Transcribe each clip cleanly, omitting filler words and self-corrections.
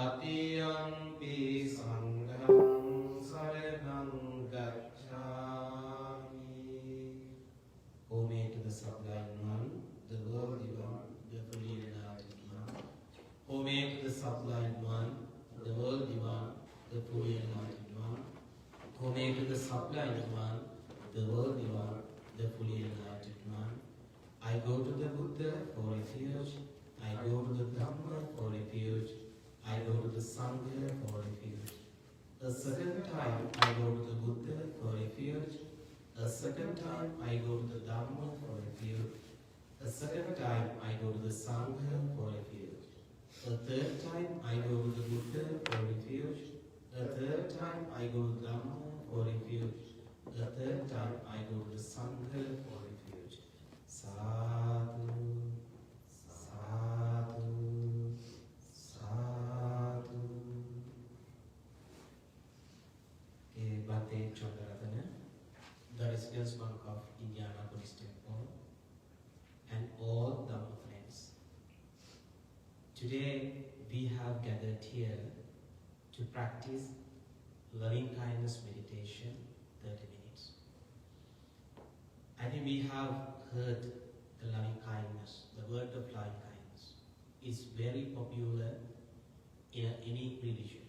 Tatiyampi sangham saranam gacchami. Home to the sublime one, the worthy one, the fully enlightened one. Home to the sublime one, the worthy one, the fully enlightened one. Home to the sublime one, the worthy one, the fully enlightened one. I go to the Buddha for refuge. I go to the Dhamma for refuge. I go to the Sangha for refuge. A second time I go to the Buddha for refuge. A second time I go to the Dhamma for refuge. A second time I go to the Sangha for refuge. A third time I go to the Buddha for refuge. A third time I go to the Dhamma for refuge. A third time I go to the Sangha for refuge. Sadhu, sadhu, sadhu. Bhante Chandaratana, the residence monk of Indiana Buddhist Temple, and all Dhamma friends. Today we have gathered here to practice loving kindness meditation 30 minutes. I think we have heard the loving kindness, the word of loving kindness is very popular in any religion,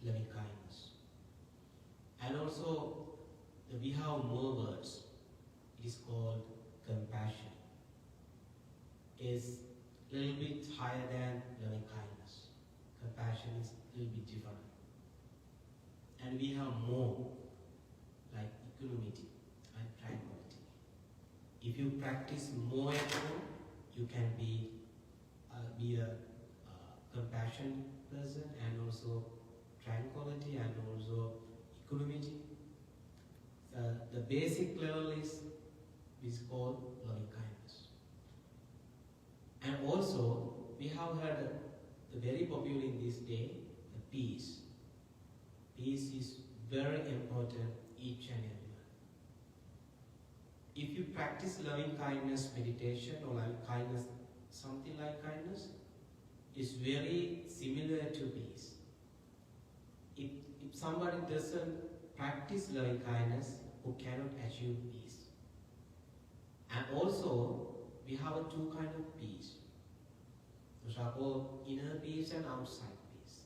loving kindness. And also we have more words. It is called compassion. It's a little bit higher than loving kindness. Compassion is a little bit different. And we have more, like equanimity and tranquility. If you practice more and more, you can be a compassionate person, and also tranquility, and also equanimity. The basic level is called loving kindness. And also, we have had the very popular in this day, the peace. Peace is very important each and everywhere. If you practice loving kindness meditation or loving kindness, something like kindness, is very similar to peace. If somebody doesn't practice loving kindness, who cannot achieve peace. And also, we have two kinds of peace. Those are called inner peace and outside peace.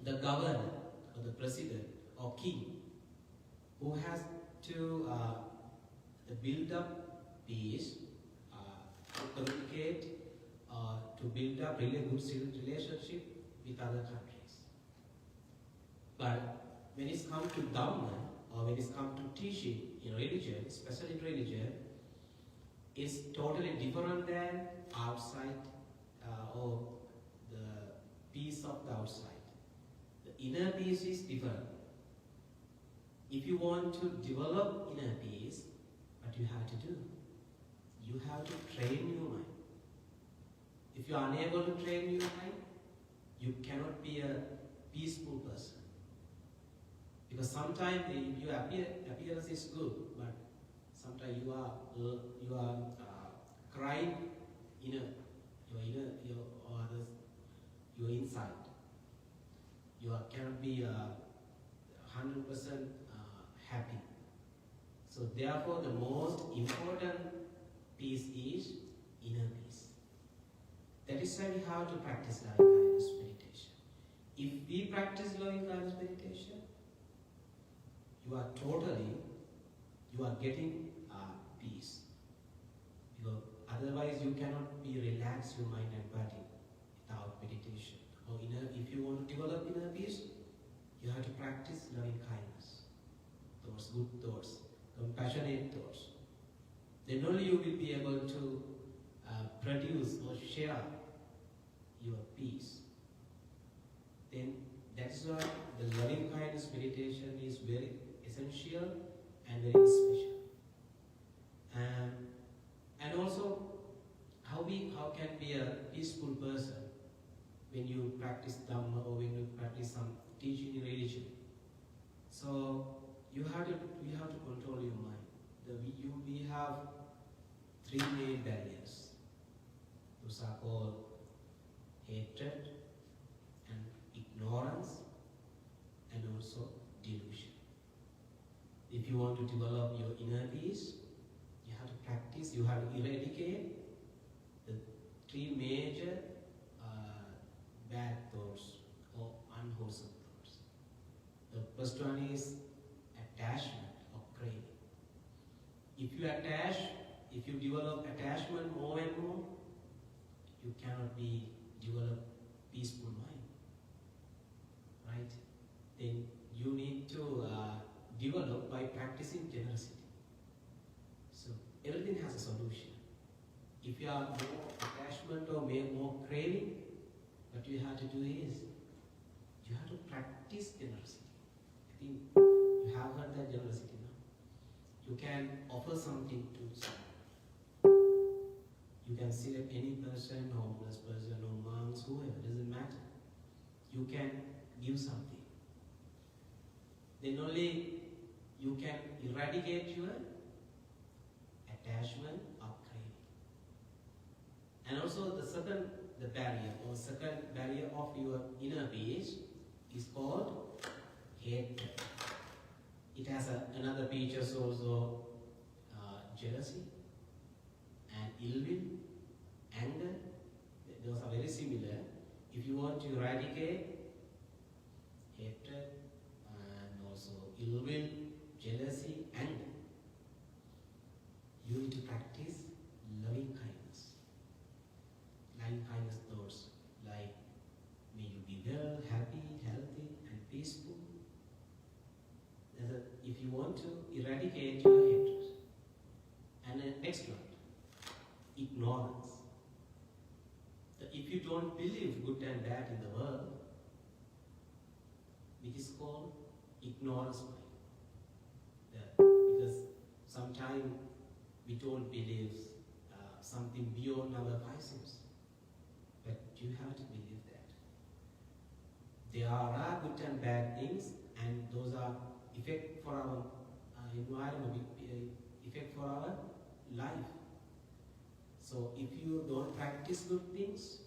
The governor or the president or king who has to build up peace, to communicate, to build up really good relationship with other countries. But when it's come to Dhamma, or when it's come to teaching in religion, especially in religion, it's totally different than outside or the peace of the outside. The inner peace is different. If you want to develop inner peace, what you have to do? You have to train your mind. If you are unable to train your mind, you cannot be a peaceful person. Because sometimes your appearance is good, but sometimes you are crying your inside. You cannot be 100% happy. So therefore, the most important peace is inner peace. That is why we have to practice loving kindness meditation. If we practice loving kindness meditation, you are getting peace. Because otherwise you cannot be relaxed your mind and body without meditation. Or if you want to develop inner peace, you have to practice loving kindness, those good thoughts, compassionate thoughts. Then only you will be able to produce or share your peace. Then that's why the loving kindness meditation is very essential and very special. And also, how can be a peaceful person when you practice Dhamma or when you practice some teaching in religion. So you have to control your mind. We have three main barriers. Those are called hatred, and ignorance, and also delusion. If you want to develop your inner peace, you have to practice, you have to eradicate the three major bad thoughts or unwholesome thoughts. The first one is attachment or craving. If you develop attachment more and more, you cannot develop peaceful mind, right? Then you need to develop by practicing generosity. So everything has a solution. If you have more attachment or more craving, what you have to do is you have to practice generosity. I think you have heard that generosity now. You can offer something to someone. You can select any person, homeless person or monks, whoever, doesn't matter. You can give something. Then only you can eradicate your attachment or craving. And also the barrier of your inner peace is called hatred. It has another features also, jealousy and ill will, anger. Those are very similar. If you want to eradicate hatred and also ill will, jealousy, anger, you need to practice loving kindness. Loving kindness thoughts like, may you be well, happy, healthy, and peaceful. If you want to eradicate your hatred. And then next one, ignorance. If you don't believe good and bad in the world, which is called ignorance mind. Because sometimes we don't believe something beyond our five senses. But you have to believe that. There are good and bad things, and those are effect for our environment, effect for our life. So if you don't practice good things,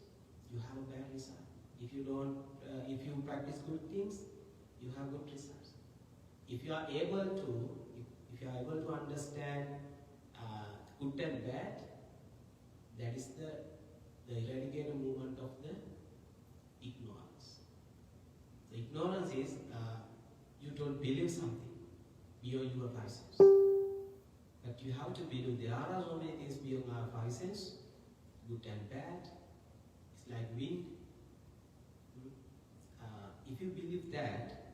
you have a bad result. If you practice good things, you have good results. If you are able to understand good and bad, that is the eradicated movement of the ignorance. The ignorance is you don't believe something beyond your five senses. But you have to believe there are so many things beyond our five senses, good and bad. It's like wind. If you believe that,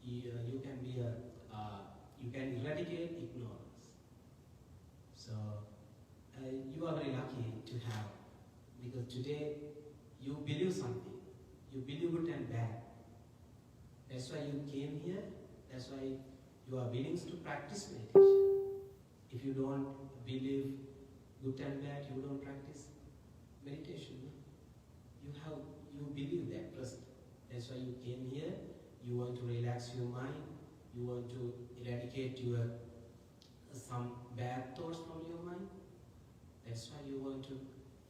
you can eradicate ignorance. So you are very lucky to have, because today you believe something. You believe good and bad. That's why you came here. That's why you are willing to practice meditation. If you don't believe good and bad, you don't practice meditation. You believe that first. That's why you came here. You want to relax your mind. You want to eradicate some bad thoughts from your mind. That's why you want to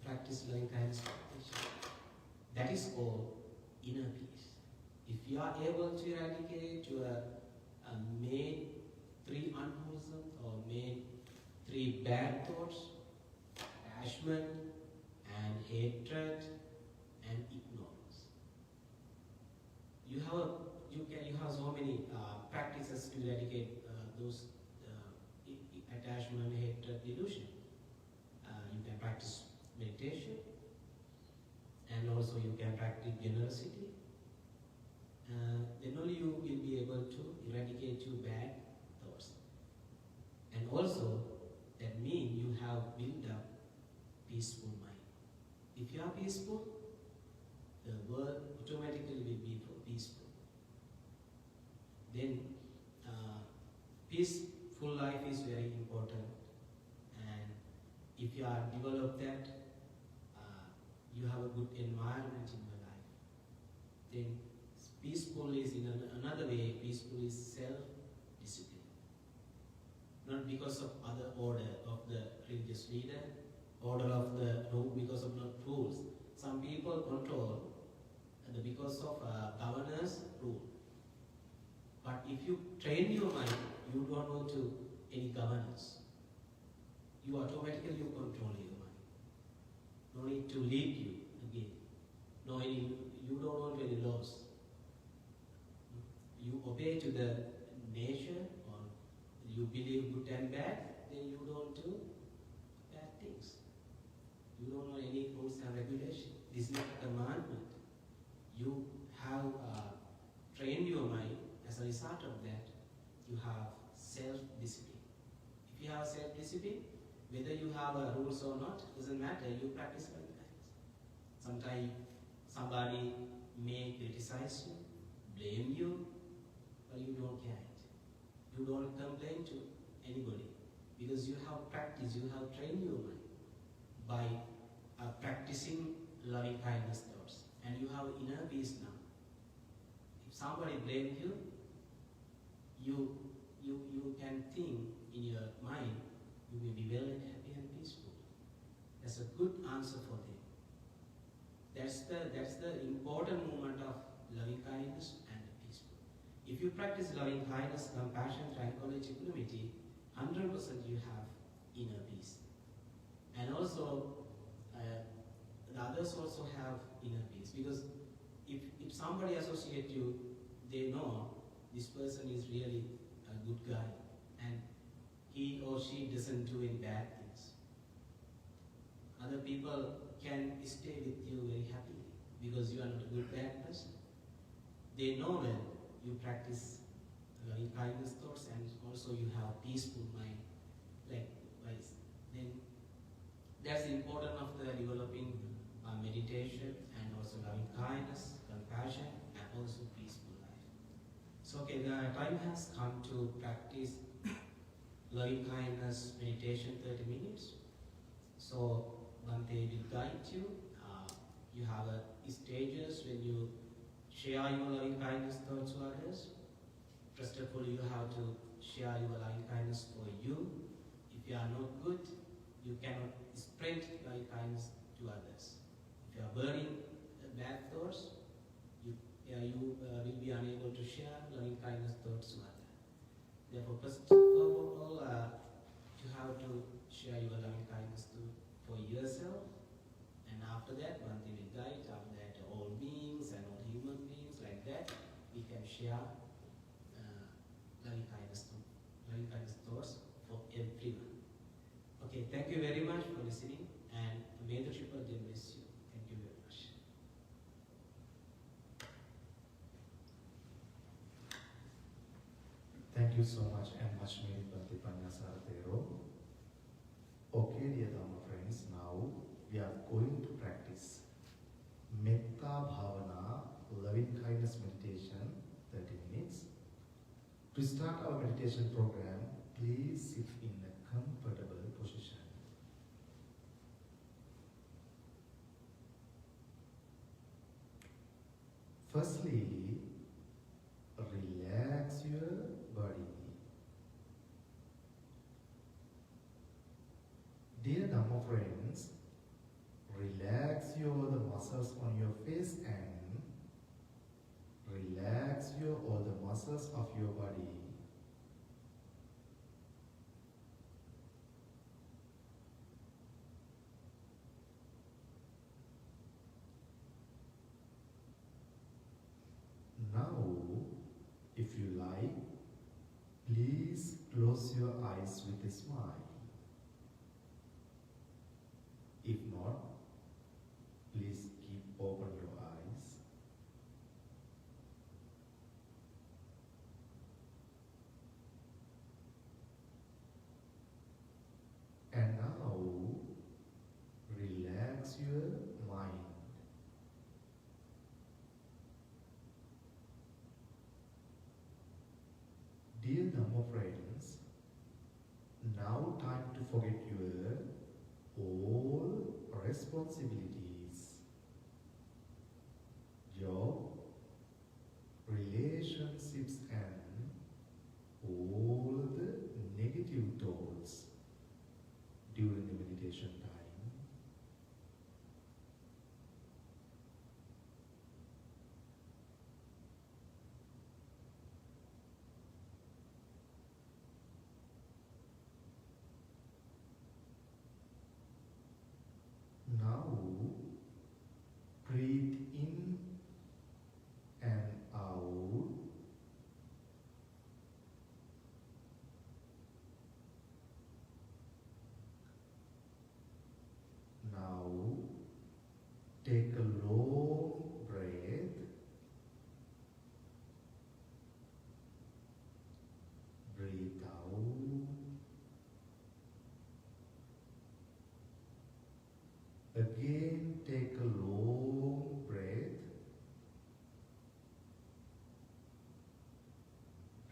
practice loving kindness meditation. That is called inner peace. If you are able to eradicate your main three unwholesome or main three bad thoughts, attachment and hatred and ignorance, you have so many practices to eradicate those attachment, hatred, delusion. You can practice meditation, and also you can practice generosity. Then only you will be able to eradicate your bad thoughts. And also, that means you have built up peaceful mind. If you are peaceful, the world automatically will be peaceful. Then, peaceful life is very important. And if you are developed that, you have a good environment in your life. Then peaceful is in another way, peaceful is self-discipline. Not because of other order of the religious leader, order of the because of not rules. Some people because of governor's rule. But if you train your mind, you don't go to any governance. You automatically control your mind. No need to lead you again. You don't want any laws. You obey to the nature, or you believe good and bad, then you don't do bad things. You don't know any rules and regulation. This is not a commandment. You have trained your mind. As a result of that, you have self-discipline. If you have self-discipline, whether you have rules or not, doesn't matter. You practice like that. Sometimes somebody may criticize you, blame you, but you don't care it. You don't complain to anybody because you have practiced, you have trained your mind by practicing loving kindness thoughts, and you have inner peace now. If somebody blames you, you can think in your mind, you will be well and happy and peaceful. That's a good answer for them. That's the important moment of loving kindness and peaceful. If you practice loving kindness, compassion, tranquility, equanimity, 100% you have inner peace. And also, the others also have inner peace, because if somebody associates you, they know this person is really a good guy and he or she doesn't do any bad things. Other people can stay with you very happily because you are not a good bad person. They know when you practice loving kindness thoughts and also you have peaceful mind. Likewise, then that's the importance of the developing meditation and also loving kindness, compassion, and also peaceful life. So okay, the time has come to practice loving kindness meditation 30 minutes. So Bhante will guide you. You have stages when you share your loving kindness thoughts to others. First of all, you have to share your loving kindness for you. If you are not good, you cannot spread loving kindness to others. If you are burning bad thoughts, you will be unable to share loving kindness thoughts to others. Therefore, first of all, you have to share your loving kindness for yourself, and after that, Bhante will guide. After that, all beings and all human beings, like that, we can share loving kindness thoughts for everyone. Okay, thank you very much for listening, and may the Triple Gem bless you. Thank you very much. Thank you so much, and much needed Bhante Panyasara Thero. Okay, dear Dhamma friends, now we are going to practice Metta Bhavana, loving kindness meditation, 30 minutes. To start our meditation program, please sit in a comfortable position. Firstly, relax your body. Dear Dhamma friends, relax the muscles on your face and relax all the muscles of your body. Now, if you like, please close your eyes with a smile. If not, please keep open your eyes. And now, relax your mind. Dear Dhamma friends, now time to forget your all responsibilities, job, relationships, and all the negative thoughts during the meditation time. take a long breath. Breathe out. Again, take a long breath.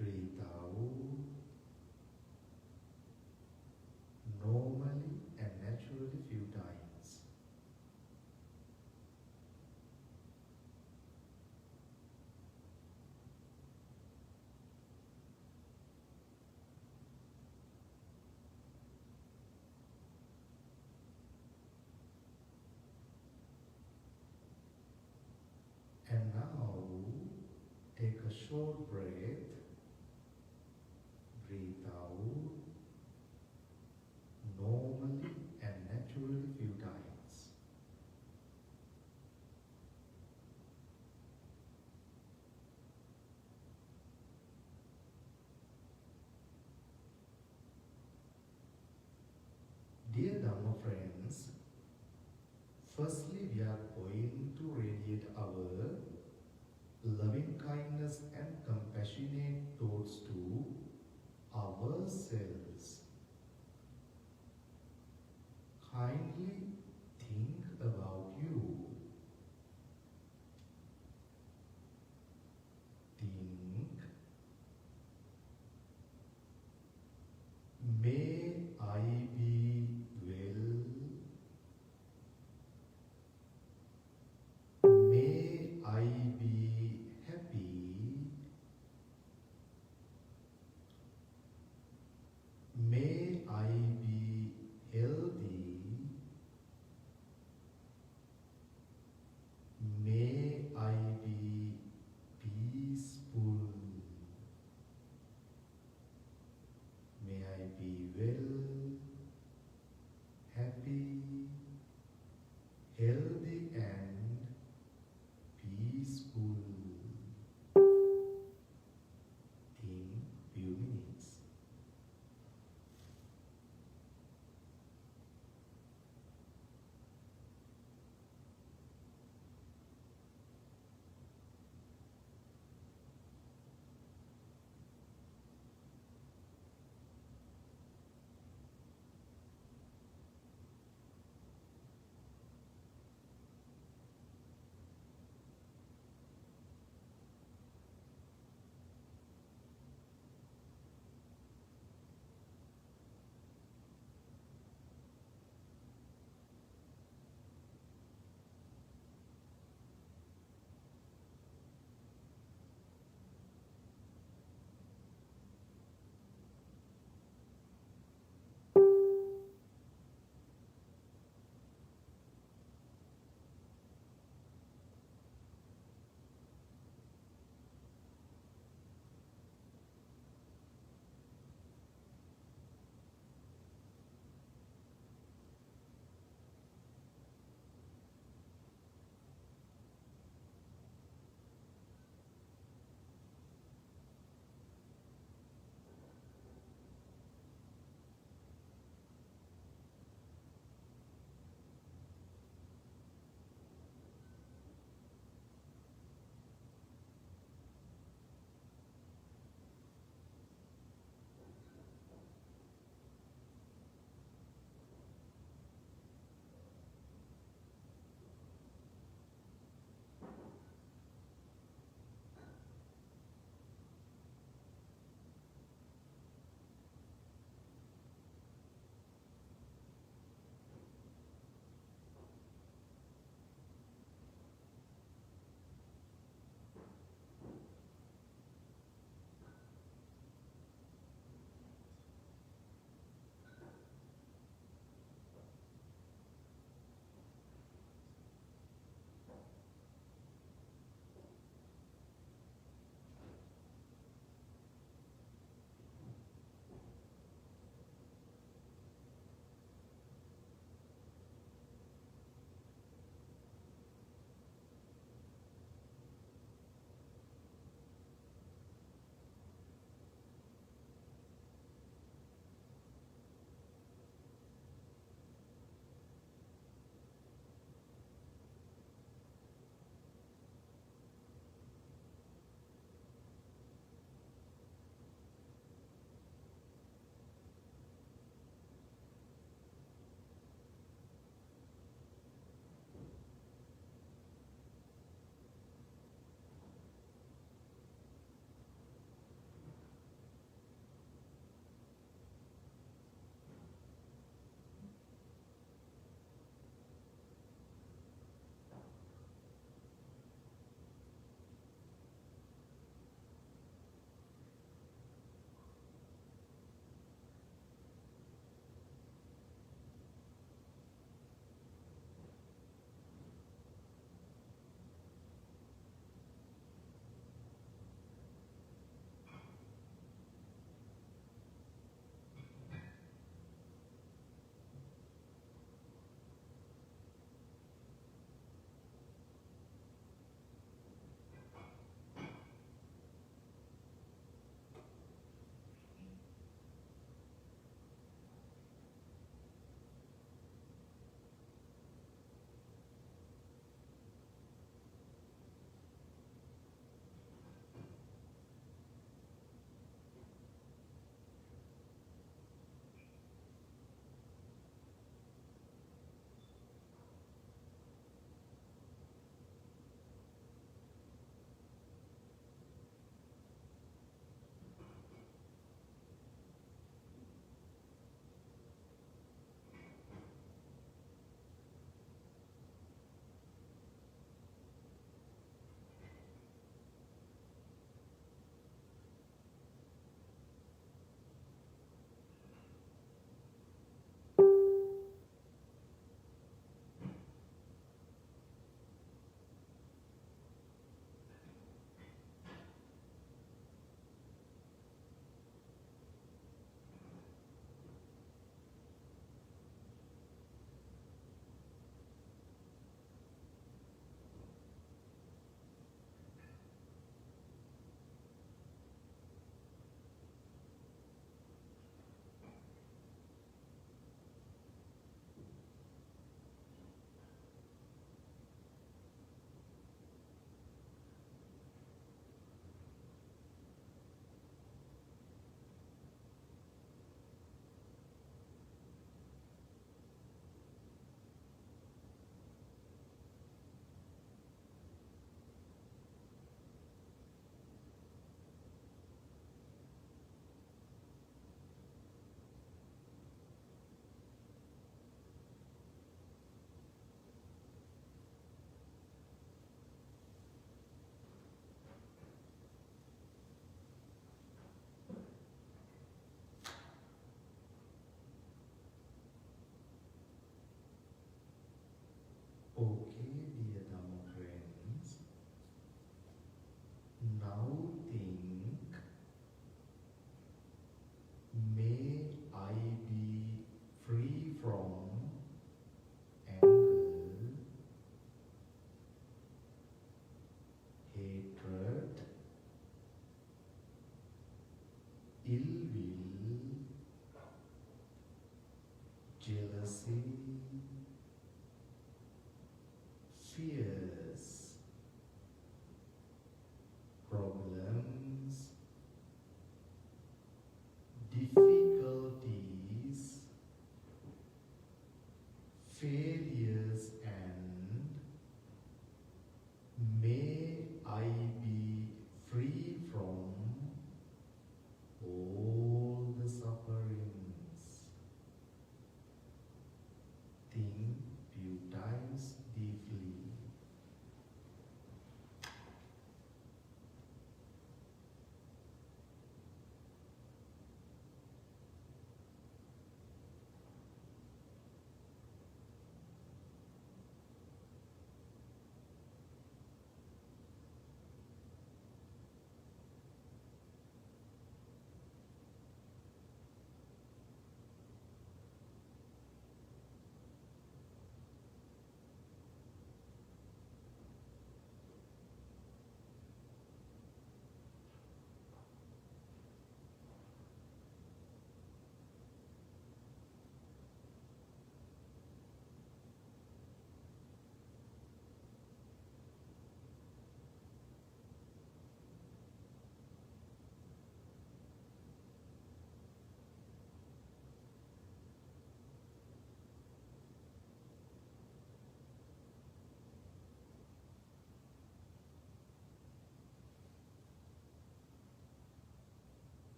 Breathe out. Normally and naturally few times. And now, take a short breath. Breathe out. Normally and naturally few times. Dear Dhamma friends, firstly we are going to radiate our loving kindness and compassionate thoughts to ourselves. Kindly think about you. Think, may I be well.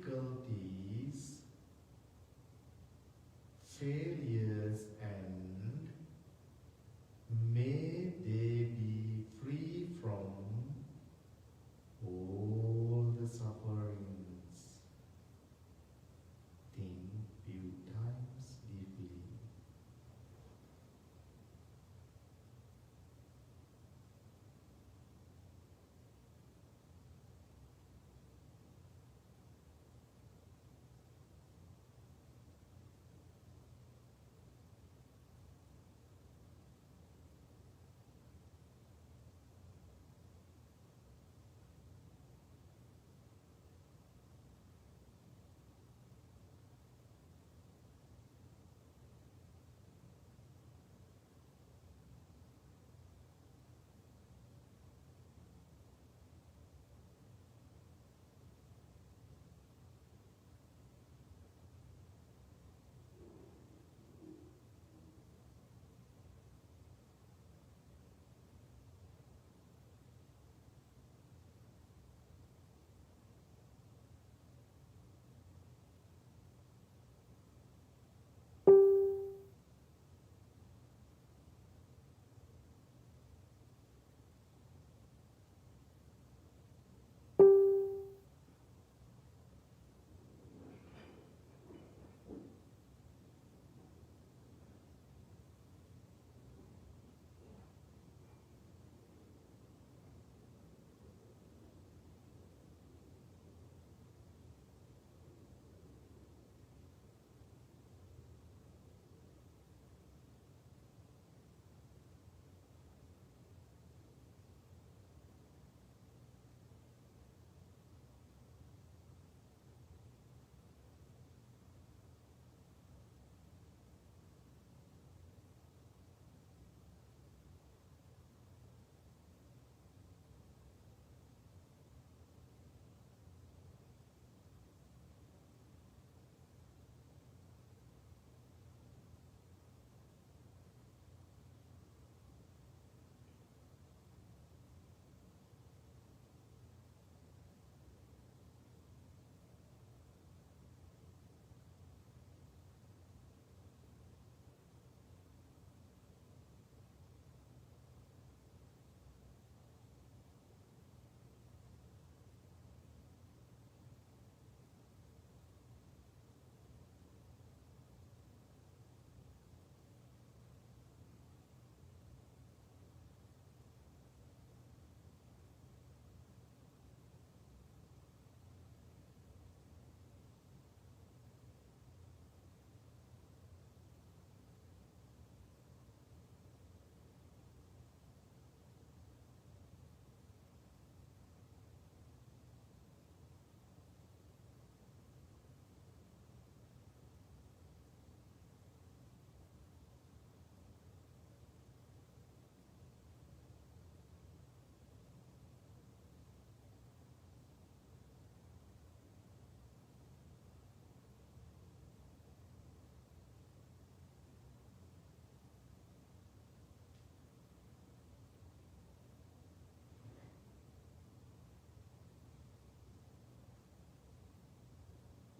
difficulties, failures, and may they be free from all the sufferings. Think few times deeply.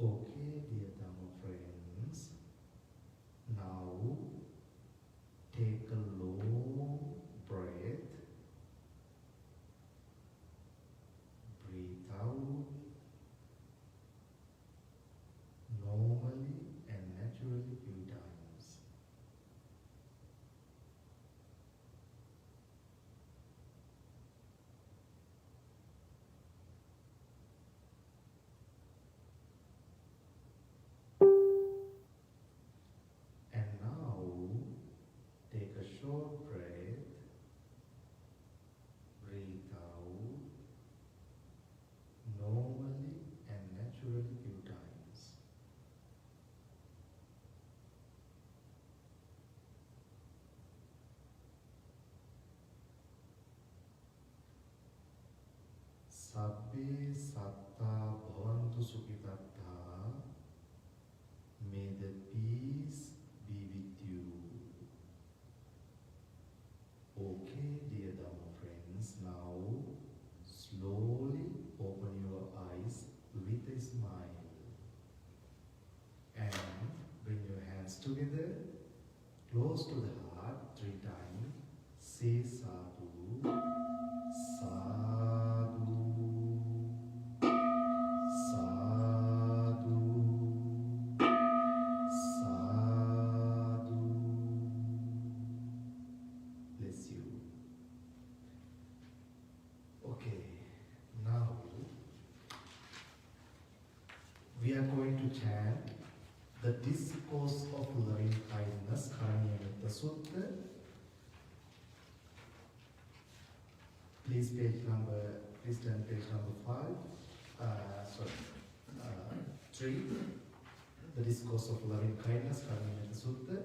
Okay, dear Dhamma friends, now take a long breath, breathe out normally and naturally few times. And now take a short breath, breathe out normally and naturally few times. Sabbe satta bhavantu sukhitattha. May the peace be with you. Okay, dear Dhamma friends, now slowly open your eyes with a smile. we are going to chant the discourse of loving kindness, Karanyametta Sutta. Please turn page number 3. The discourse of loving kindness, Karanyametta Sutta.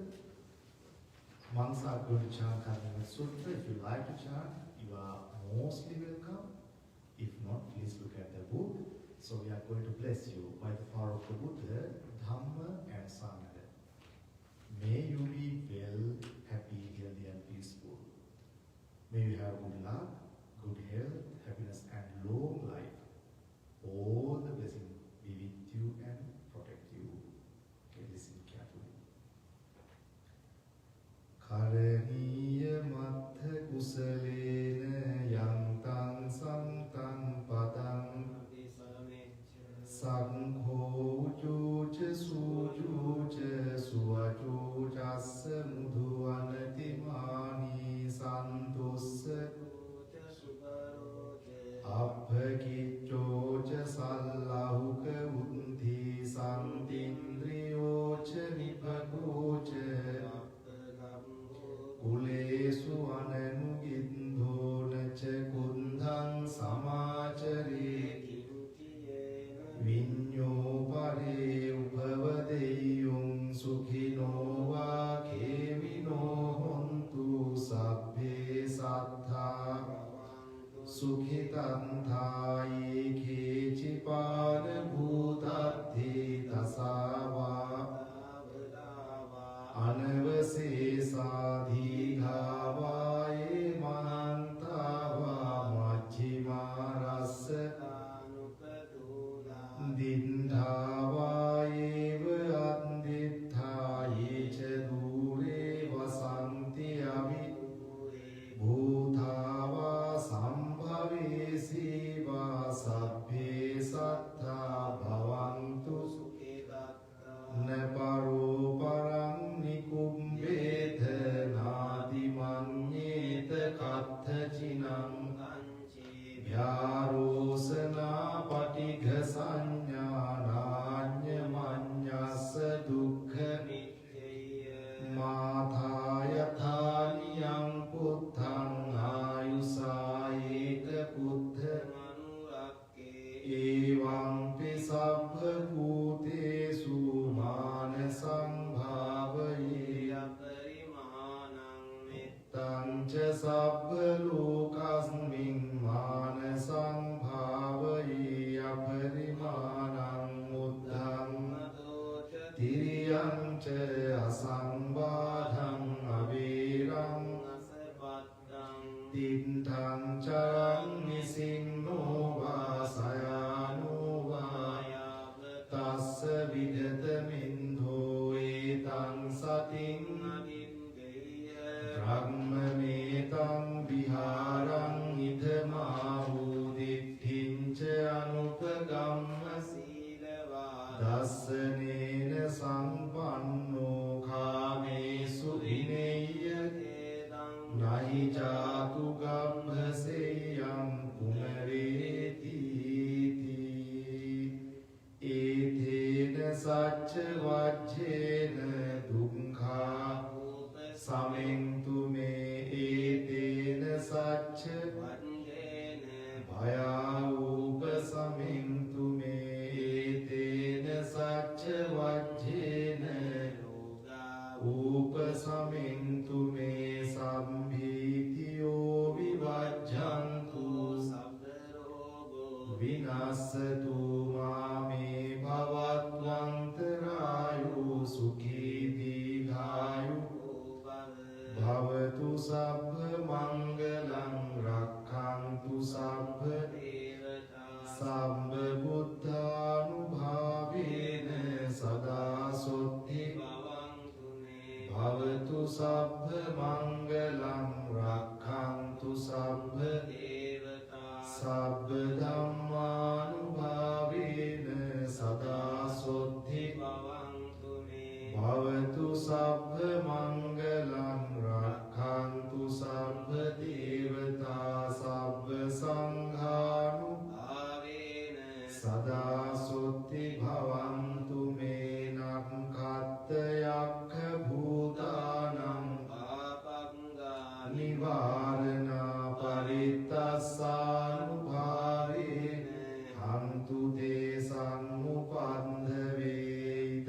Monks are going to chant Karanyametta Sutta. If you like to chant, you are mostly welcome. If not, please look at the book. So we are going to bless you by the power of the Buddha, Dhamma and Sangha. May you be well, happy, healthy and peaceful. May you have good luck, good health, happiness and long life. All the blessings be with you and protect you. Okay, listen carefully. Karaniya matha kusalena yantang samtang padang Sankho ujuca sujuca suajuca samudhuvanati mani santussa Abhakiccoca sallahuka uddhi santindriyoca nipagoca Kulesu ananugindhonaca kundhang samacare Vinyo pare upavadeyung sukhino va khevino hontu sabbhe sattha sukhitanthai khechipana bhutaddhi tasava anavasesadhi dhavaye mahantava majjhima rasa Dindhavayev andithaye ca dure vasanti avi bhutava sambhave siva sabbhe sattha bhavantu neparo parang nikumbeta nadimanyeta kathachinam Vyarosana patigha sanyana manyasa dukkha Mathayathaniyam puthang ayusayeta puttha Evam pisabbha bhutesu manasam bhavaye Tanca sabbha lokasmin manasam bhavaye aparimanam muddham Tiriyam ca asambadham averam Tintham charang nisinno vasayano va Tassa vidhatamindho etam satim Brahmametam viharam idhamahu ditthinca anupagamma Dassanena sampanno kamesu vineyya Nahi jatu gambhaseyam punareti Ethena sacca vajjena dukkha Samintu me etena sacca bhaya upasamintu me etena sacca vajjena upasamintu me sambhitiyo vivajjantu vinasatu mame bhavatvantarayu sukhi dīghāyu Bhavatu sabbha mangalam rakkhantu sabbha sabbha buddhanubhavena sada soddhi Bhavatu sabbha mangalam rakkhantu sabbha sabbha dhammanubhavena sada soddhi Bhavatu sabbha mangalam rakkhantu sabbha devata sabbha sanghanu Sada sotti bhavantu me nakkatta yakha bhutanam nivarana parittassanubhavena hantu te sammupandhave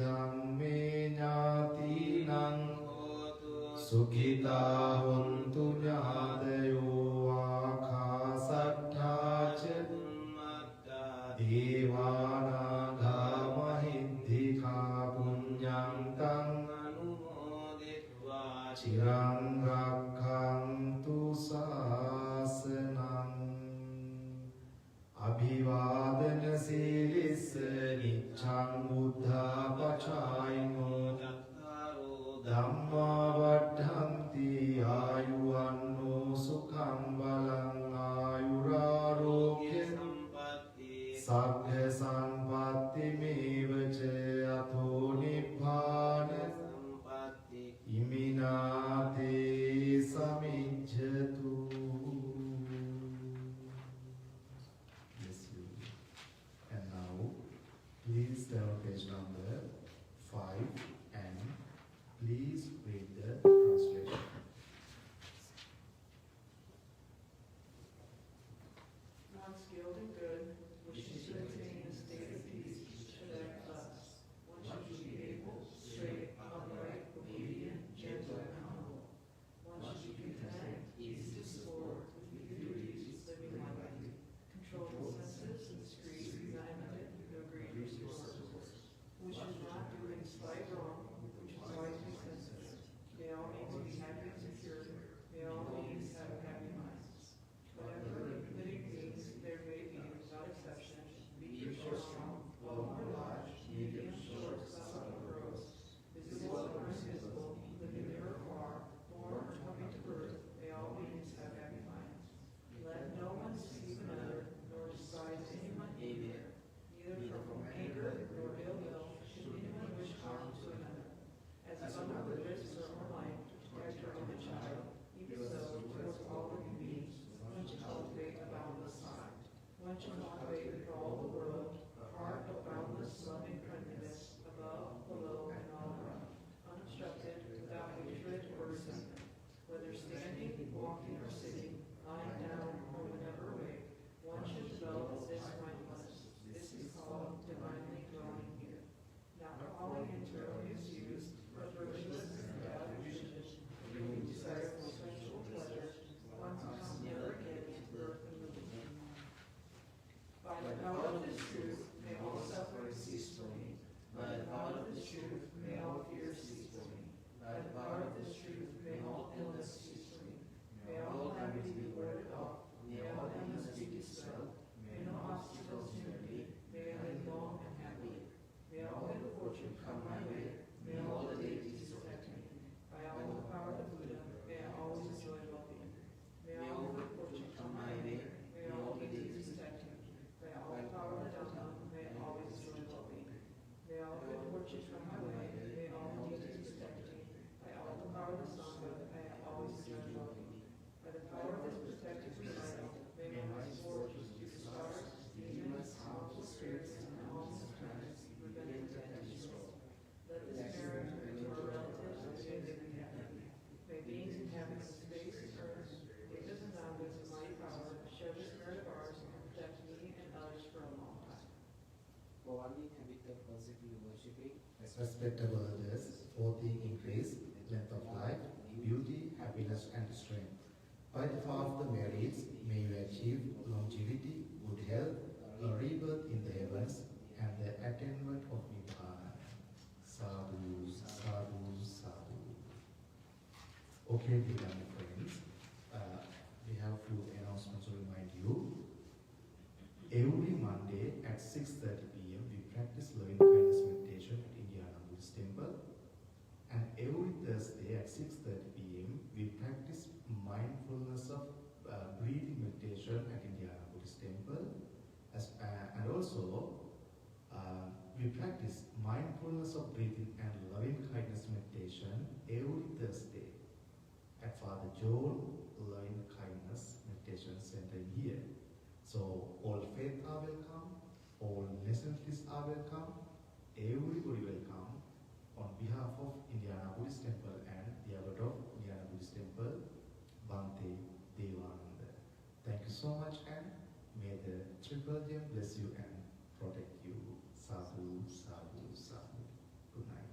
dhamme jnatinam sukhita hontu jnadayo akhasattha ca devanaga mahiddhika punyam tang Chiran rakhantu sasanam Abhivadana silissa niccang buddha pachayino Dhamma vaddhanti ayuvanno sukham balang ayurarogya Saggha sampatti mevaca atho nibbana Iminate samijjatu. Yes, you. And now, please turn page number 5 and please read the translation. One skilled in good, wishing to attain a state of peace, should act thus. One should be able, straight, upright, obedient, gentle, and humble. One should be content, easy to support, with few duties, living lightly, control the senses, discreet, examinate, no great resources. We should not do any slight wrong, which is wisely sensitive. May all means be happy and secure. May all means have happy minds. Whatever living beings there may be, without exception, weak or strong, low or large, medium, short, subtle or gross, visible or invisible, living near or far, born or coming to birth, may all beings have happy minds. Let no one deceive another, nor despise anyone either. Neither from anger nor ill will should anyone wish harm to another. As a mother would risk her own life to protect her only child, even so towards all living beings, one should cultivate a boundless heart. One should cultivate for all the world a heart of boundless loving friendliness, above, below, and all around, unobstructed, without hatred or resentment. Whether standing, walking, or sitting, lying down, or whatever way, one should develop this mindfulness. This is called divinely dwelling here. Not falling into erroneous views, but virtuous and without vision, bringing desire for sensual pleasure, one to come never again to birth and religion. By the power of this truth, may all suffering cease from me. By the power of this truth, may all fear cease from me. By the power of this truth, may all illness cease from me. May all calamity be warded off. May all illness be dispelled. May no obstacles hinder me. May I live long and happily. May all good fortune come my way. May all the deities protect me. By all the power of Buddha, may I always enjoy well-being. May all good fortune come my way. May all deities protect me. By all the power of the Dhamma, may I always enjoy well-being. May all good fortune come my way. May all deities protect me. By all the power of the Sangha, may I always enjoy well-being. By the power of this protective recital, may my misfortunes, the stars, demons, harmful spirits, and all the planets be prevented and destroyed. Let this merit to our relatives and family be happy. May beings inhabiting space and earth, Vedas and Nagas of mighty power, share this merit of ours and protect me and others for a long time. For one habit of constantly worshipping, Respectable others, for the increase, length of life, beauty, happiness, and strength. By the power of the merits, may you achieve longevity, good health, a rebirth in the heavens, and the attainment of Nibbana. Sadhu, sadhu, sadhu. Okay, dear friends, we have few announcements to remind you. Every Monday at 6:30 p.m. we practice loving kindness meditation at Indiana Buddhist Temple, and every Thursday at 6:30 p.m. we practice mindfulness of breathing meditation at Indiana Buddhist Temple, and also we practice mindfulness of breathing and loving kindness meditation every Thursday at Father Joel Loving Kindness Meditation Center here. So all faith are welcome, all welcome. Everybody welcome. On behalf of Indiana Buddhist Temple and the abbot of Indiana Buddhist Temple, Bhante Devananda. Thank you so much, and may the Triple Gem bless you and protect you. Sadhu, sadhu, sadhu. Good night.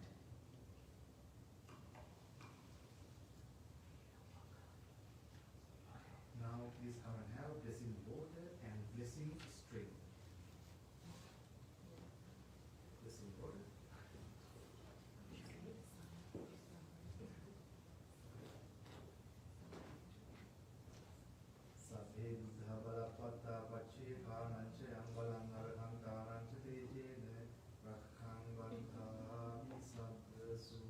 Now please come and have a blessing water and blessing string. Blessing water. Sabhe buddha balapatta pache kananche ambalang arham kananche tejene rakhang bandhami sabdasu.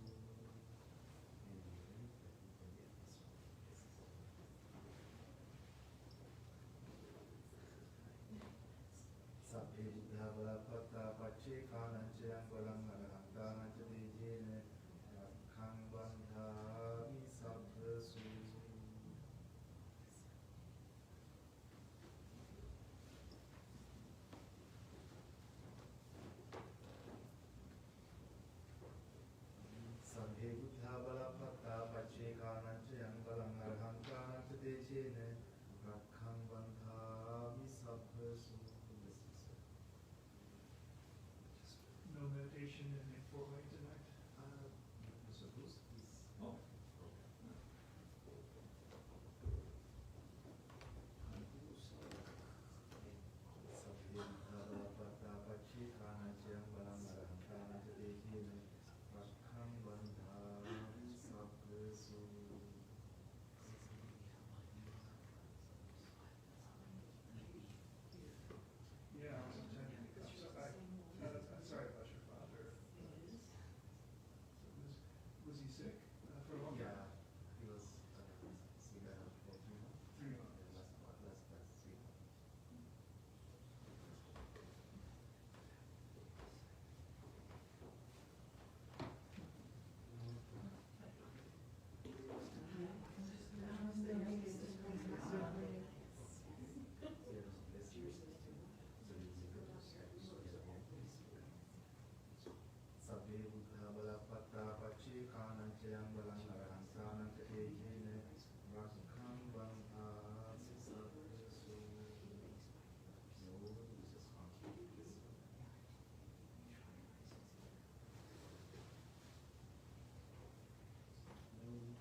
Sabhe buddha balapatta pache kananche ambalang arham kananche tejene rakhang bandhami sabdasu. Sabhe buddha balapatta pache kananche ambalang arham kananche tejene rakhang bandhami sabdasu. No meditation in the four-way tonight. Mr. Bruce, please. Oh. Sabhe buddha balapatta pache kananche ambalang arham kananche tejene rakhang bandhami sabdasu. Yeah, I was intending to come. So I'm sorry about your father. Was he sick for a long time? Yeah, he was sick for 3 months. 3 months. Last 3 months. Sabhe buddha balapatta pache kananche ambalang arham kananche tejene rakhang bandhami sabdasu. It means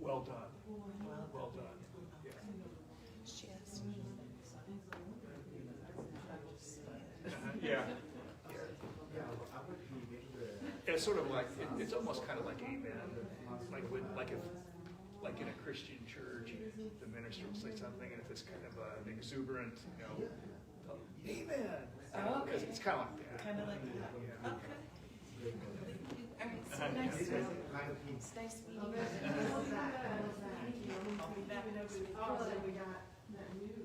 well done. Well done. Yeah. Yeah. It's sort of like it's almost kind of like amen, like in a Christian church, the minister will say something, and if it's kind of an exuberant, amen. Because it's kind of like that. Kind of like that. Yeah. Okay. All right, so nice. It's nice meeting you. I'll be back next week. Oh, so we got that new